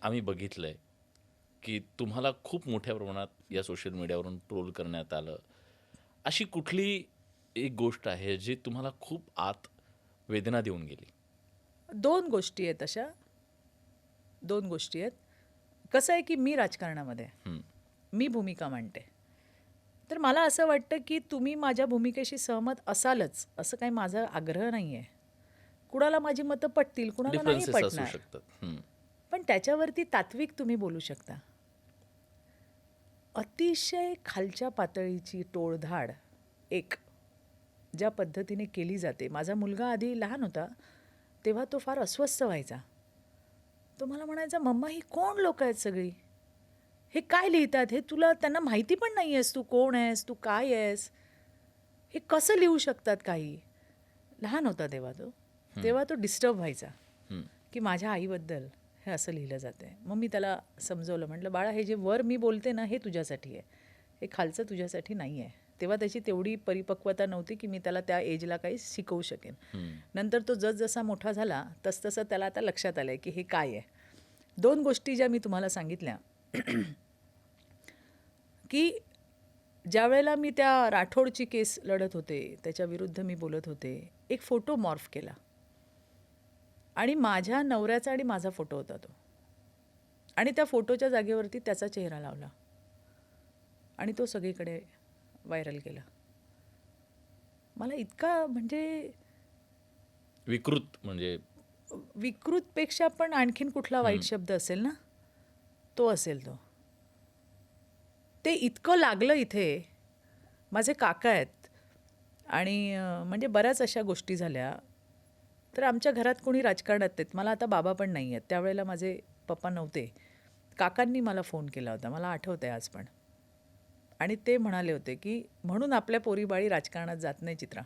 आम्ही बघितलंय, की तुम्हाला खूप मोठ्या प्रमाणात या सोशल मीडियावरून ट्रोल करण्यात आलं. अशी कुठली एक गोष्ट आहे जी तुम्हाला खूप आत वेदना देऊन गेली? 2 गोष्टी आहेत अशा. 2 गोष्टी आहेत. कसं आहे, की मी राजकारणामध्ये आहे. हं. मी भूमिका मांडते. तर मला असं वाटतं, की तुम्ही माझ्या भूमिकेशी सहमत असालच, असं काही माझा आग्रह नाही आहे. कुणाला माझी मतं पटतील, कुणाला नाही डिफरन्सेस असू पटणार. शकतात. हं. पण त्याच्यावरती तात्विक तुम्ही बोलू शकता. अतिशय खालच्या पातळीची टोळधाड एक ज्या पद्धतीने केली जाते. माझा मुलगा आधी लहान होता, तेव्हा तो फार अस्वस्थ व्हायचा. तो मला म्हणायचा, "मम्मा ही कोण लोकं आहेत सगळी? हे काय लिहितात? हे तुला त्यांना माहिती पण नाही आहेस तू कोण आहेस? तू काय आहेस? हे कसं लिहू शकतात काही?" लहान होता तेव्हा तो. हं. तेव्हा तो डिस्टर्ब व्हायचा, हं. की माझ्या आईबद्दल हे असं लिहिलं जातंय. मग मी त्याला समजवलं. म्हटलं, "बाळा हे जे वर मी बोलते ना हे तुझ्यासाठी आहे. हे खालचं तुझ्यासाठी नाही आहे." तेव्हा त्याची तेवढी परिपक्वता नव्हती, की मी त्याला त्या एजला काही शिकवू शकेन. हं. नंतर तो जसजसा मोठा झाला तसतसं त्याला आता लक्षात आलं आहे, की हे काय आहे. 2 गोष्टी ज्या मी तुम्हाला सांगितल्या, की ज्यावेळेला मी त्या राठोडची केस लढत होते, त्याच्याविरुद्ध मी बोलत होते, एक फोटो मॉर्फ केला आणि माझ्या नवऱ्याचा आणि माझा फोटो होता तो. आणि त्या फोटोच्या जागेवरती त्याचा चेहरा लावला आणि तो सगळीकडे व्हायरल केला. मला इतका म्हणजे विकृत म्हणजे विकृतपेक्षा पण आणखीन कुठला वाईट हं. शब्द असेल ना, तो असेल तो. ते इतकं लागलं इथे. माझे काका आहेत आणि म्हणजे बऱ्याच अशा गोष्टी झाल्या. तर आमच्या घरात कोणी राजकारणात आहेत. मला आता बाबा पण नाही आहेत. त्यावेळेला माझे पप्पा नव्हते. काकांनी मला फोन केला होता. मला आठवतंय आज पण. आणि ते म्हणाले होते, की "म्हणून आपल्या पोरीबाळी राजकारणात जात नाही चित्रा."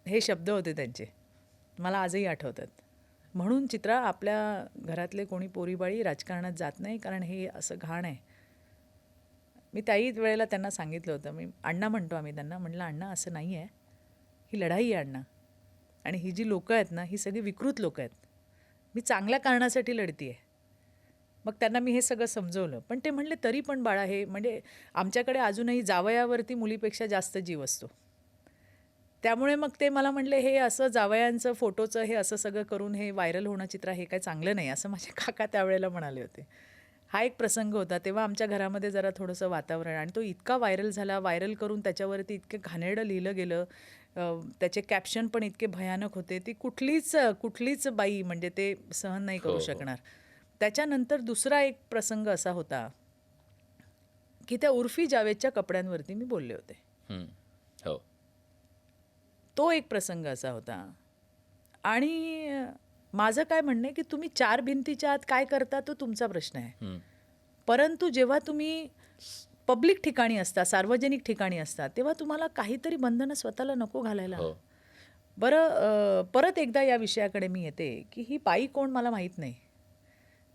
हे शब्द होते त्यांचे. मला आजही आठवतात. म्हणून चित्रा आपल्या घरातले कोणी पोरीबाळी राजकारणात जात नाही कारण हे असं घाण आहे. मी त्याही वेळेला त्यांना सांगितलं होतं. मी अण्णा म्हणतो आम्ही त्यांना. म्हटलं, "अण्णा असं नाही आहे. ही लढाई आहे अण्णा. आणि ही जी लोकं आहेत ना, ही सगळी विकृत लोकं आहेत. मी चांगल्या कारणासाठी लढते आहे." मग त्यांना मी हे सगळं समजवलं. पण ते म्हणले, "तरी पण बाळा हे म्हणजे आमच्याकडे अजूनही जावयावरती मुलीपेक्षा जास्त जीव असतो." त्यामुळे मग ते मला म्हटले, "हे असं जावयांचं फोटोचं हे असं सगळं करून हे व्हायरल होणं चित्रा हे काय चांगलं नाही." असं माझे काका त्यावेळेला म्हणाले होते. हा एक प्रसंग होता. तेव्हा आमच्या घरामध्ये जरा थोडंसं वातावरण आणि तो इतका व्हायरल झाला. व्हायरल करून त्याच्यावरती इतकं घाणेरडं लिहिलं गेलं. त्याचे कॅप्शन पण इतके भयानक होते. ती कुठलीच बाई म्हणजे ते सहन नाही हो, करू हो. शकणार. त्याच्यानंतर दुसरा एक प्रसंग असा होता, की त्या उर्फी जावेदच्या कपड्यांवरती मी बोलले होते. हं. हो. तो एक प्रसंग असा होता. आणि माझं काय म्हणणं आहे, की तुम्ही 4 भिंतीच्या आत काय करता तो तुमचा प्रश्न आहे. हं. परंतु जेव्हा तुम्ही पब्लिक ठिकाणी असता, सार्वजनिक ठिकाणी असता, तेव्हा तुम्हाला काहीतरी बंधनं स्वतःला नको घालायला. हो. बरं परत एकदा या विषयाकडे मी येते, की ही बाई कोण मला माहीत नाही.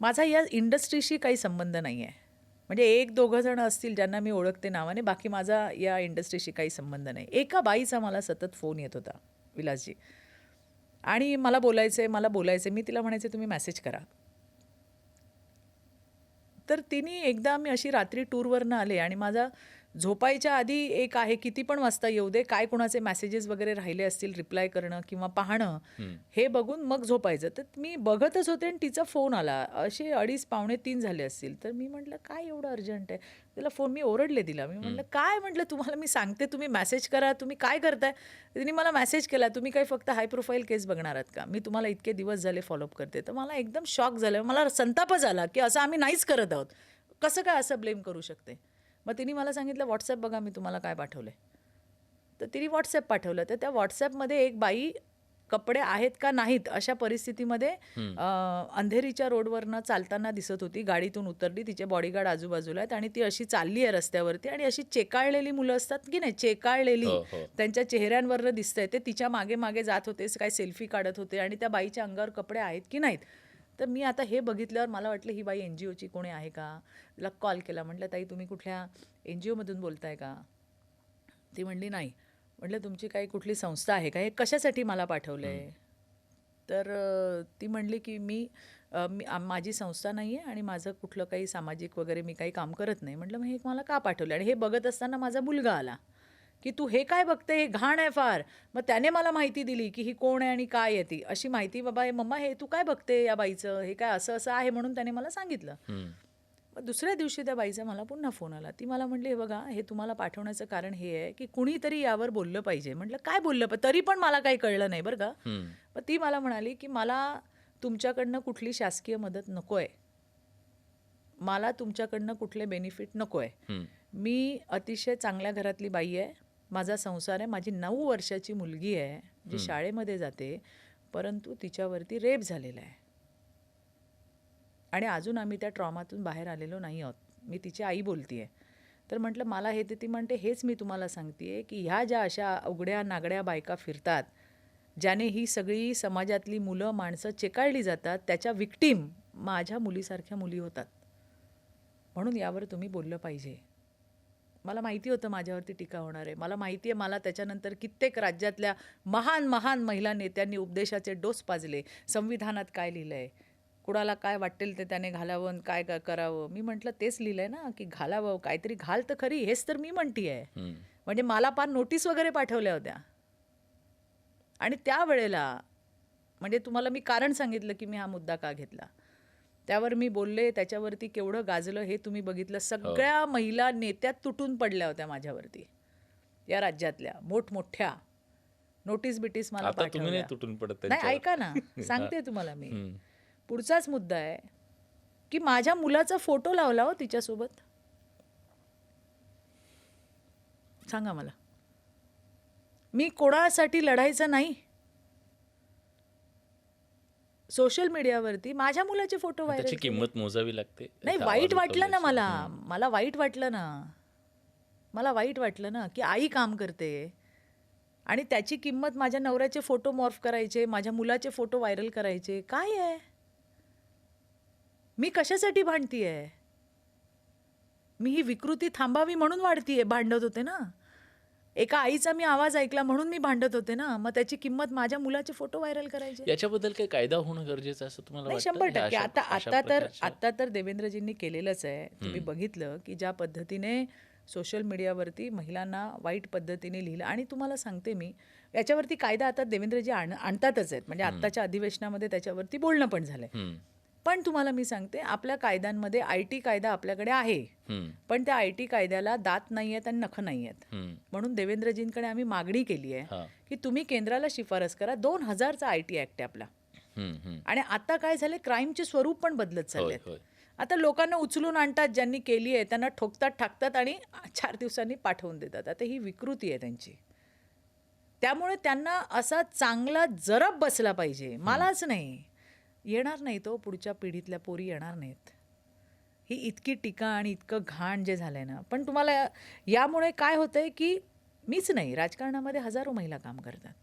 माझा या इंडस्ट्रीशी काही संबंध नाही आहे. म्हणजे 1-2 जण असतील ज्यांना मी ओळखते नावाने, बाकी माझा या इंडस्ट्रीशी काही संबंध नाही. एका बाईचा मला सतत फोन येत होता, विलासजी. आणि मला बोलायचं मी तिला म्हणायचे, "तुम्ही मेसेज करा." तर तिने एकदा मी अशी रात्री टूरवरनं आले आणि माझा झोपायच्या आधी एक आहे, किती पण वाजता येऊ दे, काय कोणाचे मेसेजेस वगैरे राहिले असतील रिप्लाय करणं किंवा पाहणं, हं. हे बघून मग झोपायचं. तर मी बघतच होते आणि तिचा फोन आला. असे 2:30 पावणे 3 झाले असतील. तर मी म्हटलं, "काय एवढं अर्जंट आहे?" तिला फोन मी ओरडले तिला. मी म्हटलं, हं. "काय?" म्हटलं, "तुम्हाला मी सांगते, तुम्ही मेसेज करा. तुम्ही काय करताय?" तिने मला मेसेज केला, "तुम्ही काय फक्त हाय प्रोफाईल केस बघणार आहात का? मी तुम्हाला इतके दिवस झाले फॉलोअप करते." तर मला एकदम शॉक झालं. मला संताप झाला, की असं आम्ही नाहीच करत आहोत. कसं काय असं ब्लेम करू शकते? मग तिने मला सांगितलं, "व्हॉट्सॲप बघा मी तुम्हाला काय पाठवलं आहे." तर तिने व्हॉट्सॲप पाठवलं. तर त्या व्हॉट्सॲपमध्ये एक बाई कपडे आहेत का नाहीत अशा परिस्थितीमध्ये हं. अंधेरीच्या रोडवरनं चालताना दिसत होती. गाडीतून उतरली. तिचे बॉडीगार्ड आजूबाजूला आहेत आणि ती अशी चालली आहे रस्त्यावरती आणि अशी चेकाळलेली मुलं असतात की नाही, चेकाळलेली हो, हो. त्यांच्या चेहऱ्यांवरनं दिसतंय. ते तिच्या मागे-मागे जात होते, काय सेल्फी काढत होते आणि त्या बाईच्या अंगावर कपडे आहेत की नाहीत. तर मी आता हे बघितल्यावर मला वाटलं ही बाई NGOची कोणी आहे का? तिला कॉल केला. म्हटलं, "ताई तुम्ही कुठल्या NGOमधून बोलताय का?" ती म्हणली, "नाही." म्हटलं, "तुमची काही कुठली संस्था आहे का? हे कशासाठी मला पाठवलं हं. आहे?" तर ती म्हणली, की "मी माझी संस्था नाही आहे आणि माझं कुठलं काही सामाजिक वगैरे मी काही काम करत नाही. म्हटलं मग हे मला का पाठवलं? आणि हे बघत असताना माझा मुलगा आला की तू हे काय बघते, हे घाण आहे फार. मग त्याने मला माहिती दिली की ही कोण आहे आणि काय आहे ती. अशी माहिती, बाबा हे मम्मा हे तू काय बघते या बाईचं, हे काय असं असं आहे म्हणून त्याने मला सांगितलं. मग दुसऱ्या दिवशी त्या बाईचा मला पुन्हा फोन आला. ती मला म्हटली, हे बघा हे तुम्हाला पाठवण्याचं कारण हे आहे की कुणीतरी यावर बोललं पाहिजे. म्हटलं काय बोललं, तरी पण मला काही कळलं नाही बरं का. मग ती मला म्हणाली की मला तुमच्याकडनं कुठली शासकीय मदत नको आहे, मला तुमच्याकडनं कुठले बेनिफिट नको आहे. मी अतिशय चांगल्या घरातली बाई आहे, माझा संसार आहे, माझी 9 वर्षाची मुलगी आहे जी शाळेमध्ये जाते, परंतु तिच्यावरती रेप झालेला आहे आणि अजून आम्ही त्या ट्रॉमातून बाहेर आलेलो नाही आहोत. मी तिची आई बोलते आहे. तर म्हटलं मला हे ती म्हणते हेच मी तुम्हाला सांगते आहे की ह्या ज्या अशा उघड्या नागड्या बायका फिरतात, ज्याने ही सगळी समाजातली मुलं माणसं चेकाळली जातात, त्याच्या विक्टीम माझ्या मुलीसारख्या मुली होतात. म्हणून यावर तुम्ही बोललं पाहिजे. मला माहिती होतं माझ्यावरती टीका होणार आहे. मला माहिती आहे मला त्याच्यानंतर कित्येक राज्यातल्या महान महान महिला नेत्यांनी उपदेशाचे डोस पाजले. संविधानात काय लिहिलं आहे, कुणाला काय वाटेल ते त्याने घालावं आणि काय करावं. मी म्हटलं तेच लिहिलं आहे ना की घालावं, काहीतरी घाल तर खरी, हेच तर मी म्हणते आहे. म्हणजे मला फार नोटीस वगैरे पाठवल्या होत्या. आणि त्यावेळेला म्हणजे तुम्हाला मी कारण सांगितलं की मी हा मुद्दा का घेतला. त्यावर मी बोलले, त्याच्यावरती केवढं गाजलं हे तुम्ही बघितलं. सगळ्या महिला नेत्या तुटून पडल्या होत्या माझ्यावरती, या राज्यातल्या मोठमोठ्या. नोटीस बिटीस मला आता तुम्ही नाही पाठवल्या. तुटून पडत नाही, त्यांच्यावर. ऐका ना, सांगते तुम्हाला मी. पुढचाच मुद्दा आहे की माझ्या मुलाचा फोटो लावला हो तिच्यासोबत. सांगा मला, मी कोणासाठी लढायचं नाही. सोशल मीडियावरती माझ्या मुलाचे फोटो त्याची व्हायरल. किंमत मोजावी लागते. नाही, एक वाईट आवाज वाटलं ना उठवल्याशिवाय. मला वाईट वाटलं ना. मला वाईट वाटलं ना की आई काम करते आणि त्याची किंमत माझ्या नवऱ्याचे फोटो मॉर्फ करायचे, माझ्या मुलाचे फोटो व्हायरल करायचे. काय आहे, मी कशासाठी भांडतीये? मी ही विकृती थांबावी म्हणून वाढतीये. भांडत होते ना, एका आईचा मी आवाज ऐकला म्हणून मी भांडत होते ना. मग त्याची किंमत माझ्या मुलाचे फोटो व्हायरल करायचे. याच्याबद्दल काही कायदा होणं गरजेचं असं तुम्हाला नाही, वाटतं? 100%. ह्या अशा प्रकारच्या- आता तर देवेंद्रजींनी केलेलंच आहे. तुम्ही बघितलं की ज्या पद्धतीने सोशल मीडियावरती महिलांना वाईट पद्धतीने लिहिलं. आणि तुम्हाला सांगते मी, याच्यावरती कायदा आता देवेंद्रजी आणतातच आहेत. म्हणजे आत्ताच्या अधिवेशनामध्ये त्याच्यावरती बोलणं पण झालंय. पण तुम्हाला मी सांगते, आपल्या कायद्यांमध्ये IT कायदा आपल्याकडे आहे, पण त्या IT कायद्याला दात नाही आहेत आणि नखं नाही आहेत. म्हणून देवेंद्रजींकडे आम्ही मागणी केली आहे की तुम्ही केंद्राला शिफारस करा. 2000चा IT ॲक्ट आहे आपला. आणि आता काय झालं, क्राईमचे स्वरूप पण बदलत चाललेत. आता लोकांना उचलून आणतात, ज्यांनी केली आहे त्यांना ठोकतात, टाकतात आणि 4 दिवसांनी पाठवून देतात. आता ही विकृती आहे त्यांची. त्यामुळे त्यांना असा चांगला जरब बसला पाहिजे. मलाच नाही, येणार नाही तो, पुढच्या पिढीतल्या पोरी येणार नाहीत. ही इतकी टीका आणि इतकं घाण जे झालंय ना. पण तुम्हाला यामुळे काय होतंय की मीच नाही, राजकारणामध्ये हजारो महिला काम करतात.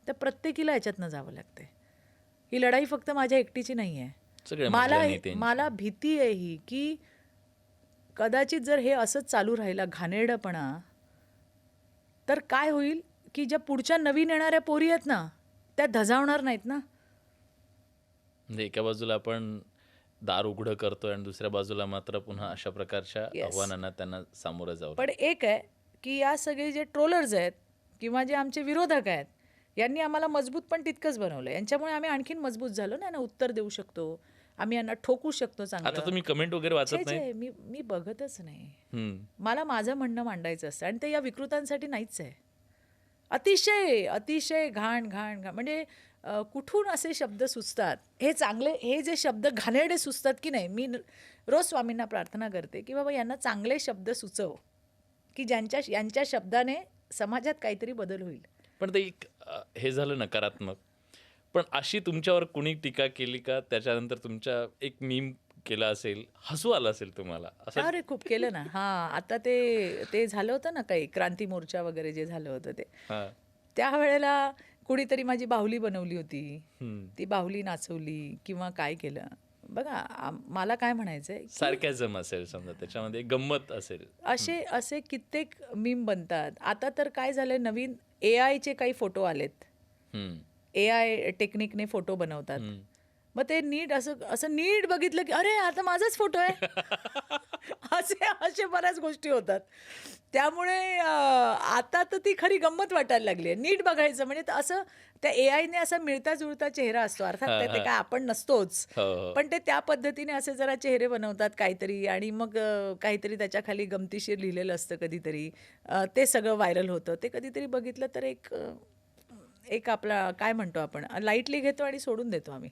तर प्रत्येकीला याच्यातनं जावं लागतंय. ही लढाई फक्त माझ्या एकटीची नाही आहे. मला भीती आहे ही की कदाचित जर हे असंच चालू राहिला घाणेरडपणा, तर काय होईल की ज्या पुढच्या नवीन येणाऱ्या पोरी आहेत ना, त्या धजावणार नाहीत ना. म्हणजे एका बाजूला आपण दार उघडं करतोय आणि दुसऱ्या बाजूला मात्र पुन्हा अशा प्रकारच्या आव्हानांना त्यांना सामोरं जावं. पण एक आहे की या सगळे जे ट्रोलर्स आहेत किंवा जे आमचे विरोधक आहेत, यांनी आम्हाला मजबूत पण तितकंच बनवलं. यांच्यामुळे आम्ही आणखीन मजबूत झालो ना, उत्तर देऊ शकतो, आम्ही यांना ठोकू शकतो चांगलं. आता तुम्ही कमेंट वगैरे वाचत नाही? मी बघतच नाही. मला माझं म्हणणं मांडायचं असतं आणि ते या विकृतांसाठी नाहीच आहे. अतिशय अतिशय घाण घाण घाण. म्हणजे कुठून असे शब्द सुचतात, हे चांगले, हे जे शब्द घाणेरडे सुचतात की नाही. मी रोज स्वामींना प्रार्थना करते की बाबा यांना चांगले शब्द सुचव की यांच्या शब्दाने समाजात काहीतरी बदल होईल. पण ते एक हे झालं नकारात्मक. पण अशी तुमच्यावर कुणी टीका केली का? त्याच्यानंतर तुमच्या एक मीम केला असेल, हसू आलं असेल तुम्हाला असं? अरे खूप केलं ना. आता ते झालं होतं ना, काही क्रांती मोर्चा वगैरे जे झालं होतं ते, त्यावेळेला कुणीतरी माझी बाहुली बनवली होती, ती बाहुली नाचवली किंवा काय केलं. बघा, मला काय म्हणायचंय, सार्कॅझम असेल समजा, त्याच्यामध्ये गंमत असेल, असे कित्येक मीम बनतात. आता तर काय झालंय, नवीन AI चे काही फोटो आलेत. AI टेक्निकने फोटो बनवतात मग ते नीट असं असं नीट बघितलं की अरे आता माझाच फोटो आहे. असे असे बऱ्याच गोष्टी होतात. त्यामुळे आता तर ती खरी गंमत वाटायला लागली आहे. नीट बघायचं म्हणजे तर असं त्या एआयने असा मिळता-जुळता चेहरा असतो. अर्थात हां, ते ते हां. काय आपण नसतोच. हो, हो. पण ते त्या पद्धतीने असे जरा चेहरे बनवतात काहीतरी आणि मग काहीतरी त्याच्या खाली गमतीशीर लिहिलेलं असतं कधीतरी. ते सगळं व्हायरल होतं. ते कधीतरी बघितलं तर एक आपला काय म्हणतो आपण लाईटली घेतो आणि सोडून देतो आम्ही.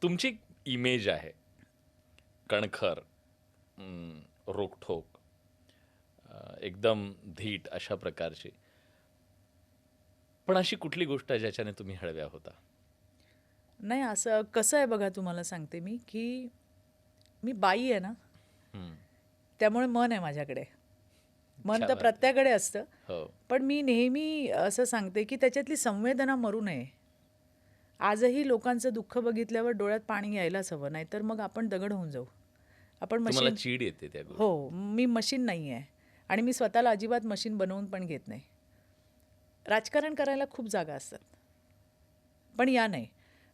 तुमची इमेज आहे कणखर, रोखठोक, एकदम धीट अशा प्रकारची. पण अशी कुठली गोष्ट आहे ज्याच्याने तुम्ही हळव्या होता? नाही असं कसं आहे बघा तुम्हाला सांगते मी, की मी बाई आहे ना, हं. त्यामुळे मन आहे माझ्याकडे. मन क्या तर बात है. प्रत्येकाकडे असतं. हो. पण मी नेहमी असं सांगते, की त्याच्यातली संवेदना मरू नये. आजही लोकांचं दुःख बघितल्यावर डोळ्यात पाणी यायलाच हवं, नाहीतर मग आपण दगड होऊन जाऊ. आपण तुम्हाला मशीन चीड येते त्या गोष्टी. हो, मी मशीन नाही आहे आणि मी स्वतःला अजिबात मशीन बनवून पण घेत नाही. राजकारण करायला खूप जागा असतात. पण या नाही.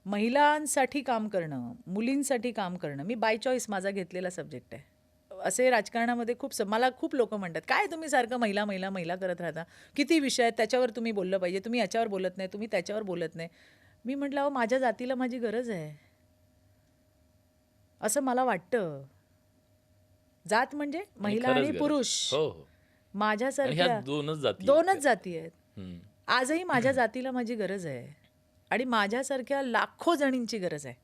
महिलांसाठी काम करणं, मुलींसाठी काम करणं, मी बाय चॉईस माझा घेतलेला सब्जेक्ट आहे. असे राजकारणामध्ये मला खूप लोकं म्हणतात, "काय तुम्ही सारखं महिला, महिला, महिला करत राहता? किती विषय आहेत, त्याच्यावर तुम्ही बोललं पाहिजे. तुम्ही याच्यावर बोलत नाही, तुम्ही त्याच्यावर बोलत नाही." मी म्हटलं, "अहो, माझ्या जातीला माझी गरज आहे." असं मला वाटतं. जात म्हणजे आणि महिला खरंच आणि गरज. पुरुष. हो, हो. आणि ह्या माझ्यासारख्या 2च जाती आहेत. 2च जाती आहेत. हं. आजही माझ्या जातीला माझी गरज आहे आणि माझ्यासारख्या लाखो जणींची गरज आहे.